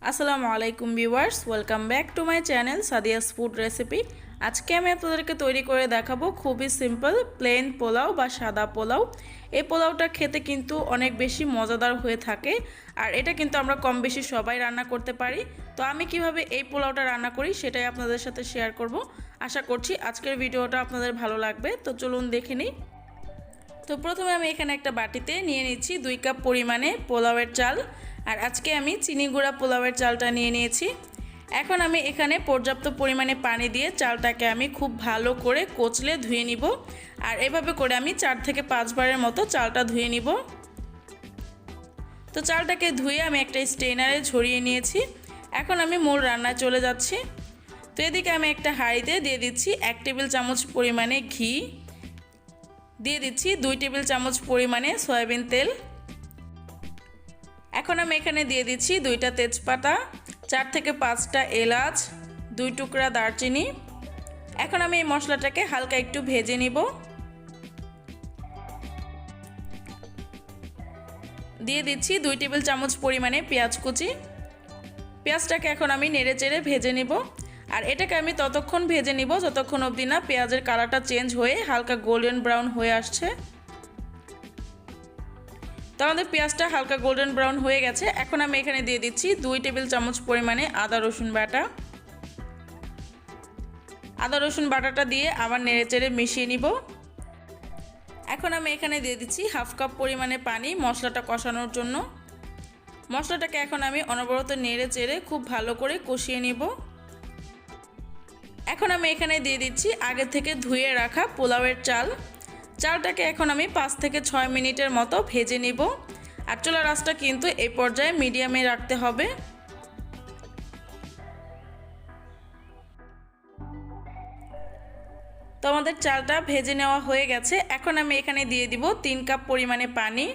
আসসালামু আলাইকুম viewers, welcome back to my channel Sadia's food recipe. আজকে আমি আপনাদেরকে তৈরি করে দেখাবো খুবই সিম্পল প্লেন পোলাও বা সাদা পোলাও। এই পোলাওটা খেতে কিন্তু অনেক বেশি মজাদার হয়ে থাকে, আর এটা কিন্তু আমরা কম বেশি সবাই রান্না করতে পারি। তো আমি কিভাবে এই পোলাওটা রান্না করি সেটাই আপনাদের সাথে শেয়ার করব। আশা করছি আজকের ভিডিওটা আপনাদের ভালো লাগবে। তো চলুন দেখে নিই। তো প্রথমে আমি এখানে একটা বাটিতে নিয়ে নিচ্ছি 2 কাপ পরিমাণে পোলাওয়ের চাল, আর আজকে আমি চিনি গুঁড়া পোলাওয়ের চালটা নিয়ে নিয়েছি। এখন আমি এখানে পর্যাপ্ত পরিমাণে পানি দিয়ে চালটাকে আমি খুব ভালো করে কচলে ধুয়ে নিব, আর এভাবে করে আমি 4 থেকে 5 বারের মতো চালটা ধুয়ে নিব। তো চালটাকে ধুয়ে আমি একটা স্ট্রেনারে ঝরিয়ে নিয়েছি। এখন আমি মূল রান্নায় চলে যাচ্ছি। তো এদিকে আমি একটা হাঁড়িতে দিয়ে দিচ্ছি 1 টেবিল চামচ পরিমাণে ঘি, দিয়ে দিচ্ছি 2 টেবিল চামচ পরিমাণে সয়াবিন তেল। এখন আমি এখানে দিয়ে দিচ্ছি 2টা তেজপাতা, 4 থেকে 5টা এলাচ, 2 টুকরা দারচিনি। এখন আমি এই মশলাটাকে হালকা একটু ভেজে নিব। দিয়ে দিচ্ছি 2 টেবিল চামচ পরিমাণে পেঁয়াজ কুচি। পেঁয়াজটাকে এখন আমি নেড়েচেড়ে ভেজে নিব, আর এটাকে আমি ততক্ষণ ভেজে নিব যতক্ষণ অবধি না পেঁয়াজের কালারটা চেঞ্জ হয়ে হালকা গোল্ডেন ব্রাউন হয়ে আসছে। তো আমাদের পেঁয়াজটা হালকা গোল্ডেন ব্রাউন হয়ে গেছে। এখন আমি এখানে দিয়ে দিচ্ছি 2 টেবিল চামচ পরিমাণে আদা রসুন বাটা। আদা রসুন বাটাটা দিয়ে আবার নেড়েচেড়ে মিশিয়ে নিব। এখন আমি এখানে দিয়ে দিচ্ছি 1/2 কাপ পরিমাণে পানি মশলাটা কষানোর জন্য। মশলাটাকে এখন আমি অনবরত নেড়েচেড়ে খুব ভালো করে কষিয়ে নিব। এখন আমি এখানে দিয়ে দিচ্ছি আগে থেকে ধুয়ে রাখা পোলাওয়ের চাল। চালটাকে এখন আমি 5 থেকে 6 মিনিটের মতো ভেজে নিব, আর চুলার আঁচটা কিন্তু এই পর্যায়ে মিডিয়ামে রাখতে হবে। তো আমাদের চালটা ভেজে নেওয়া হয়ে গেছে। এখন আমি এখানে দিয়ে দিব 3 কাপ পরিমাণে পানি,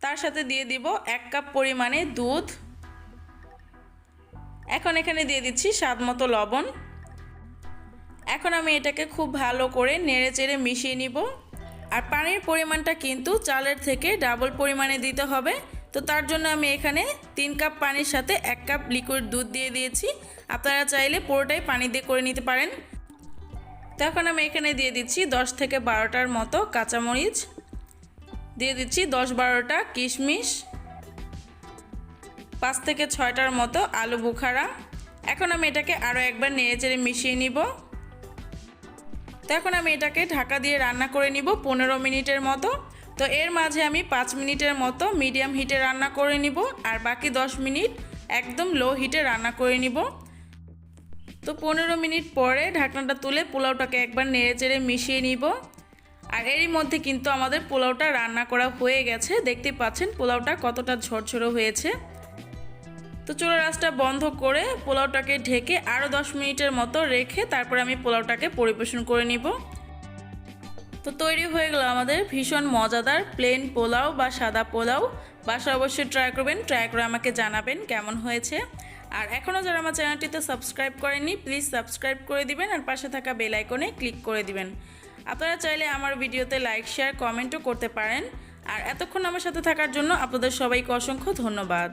তার সাথে দিয়ে দিব 1 কাপ পরিমাণে দুধ। এখন এখানে দিয়ে দিচ্ছি স্বাদ মতো লবণ। এখন আমি এটাকে খুব ভালো করে নেড়েচেড়ে মিশিয়ে নিব, আর পানির পরিমাণটা কিন্তু চালের থেকে ডাবল পরিমাণে দিতে হবে। তো তার জন্য আমি এখানে 3 কাপ পানির সাথে 1 কাপ লিকুইড দুধ দিয়ে দিয়েছি। আপনারা চাইলে পুরোটাই পানি দিয়ে করে নিতে পারেন। তো এখন আমি এখানে দিয়ে দিচ্ছি 10 থেকে 12টার মতো কাঁচামরিচ, দিয়ে দিচ্ছি 10-12টা কিশমিশ, 5 থেকে 6টার মতো আলু বুখারা। এখন আমি এটাকে আরও একবার নেড়েচেড়ে মিশিয়ে নিব। তো এখন আমি এটাকে ঢাকা দিয়ে রান্না করে নিব 15 মিনিটের মতো। তো এর মাঝে আমি 5 মিনিটের মতো মিডিয়াম হিটে রান্না করে নিব, আর বাকি 10 মিনিট একদম লো হিটে রান্না করে নিব। তো 15 মিনিট পরে ঢাকনাটা তুলে পোলাওটাকে একবার নেড়েচেড়ে মিশিয়ে নিব, আর এরই মধ্যে কিন্তু আমাদের পোলাওটা রান্না করা হয়ে গেছে। দেখতে পাচ্ছেন পোলাওটা কতটা ঝরঝরে হয়েছে। তো চুলার আঁচটা বন্ধ করে পোলাওটাকে ঢেকে আরও 10 মিনিটের মতো রেখে তারপরে আমি পোলাওটাকে পরিবেশন করে নিব। তো তৈরি হয়ে গেল আমাদের ভীষণ মজাদার প্লেন পোলাও বা সাদা পোলাও। বাসায় অবশ্যই ট্রাই করবেন, ট্রাই করে আমাকে জানাবেন কেমন হয়েছে। আর এখনও যারা আমার চ্যানেলটিতে সাবস্ক্রাইব করেননি প্লিজ সাবস্ক্রাইব করে দিবেন, আর পাশে থাকা বেল আইকনে ক্লিক করে দিবেন। আপনারা চাইলে আমার ভিডিওতে লাইক শেয়ার কমেন্টও করতে পারেন। আর এতক্ষণ আমার সাথে থাকার জন্য আপনাদের সবাইকে অসংখ্য ধন্যবাদ।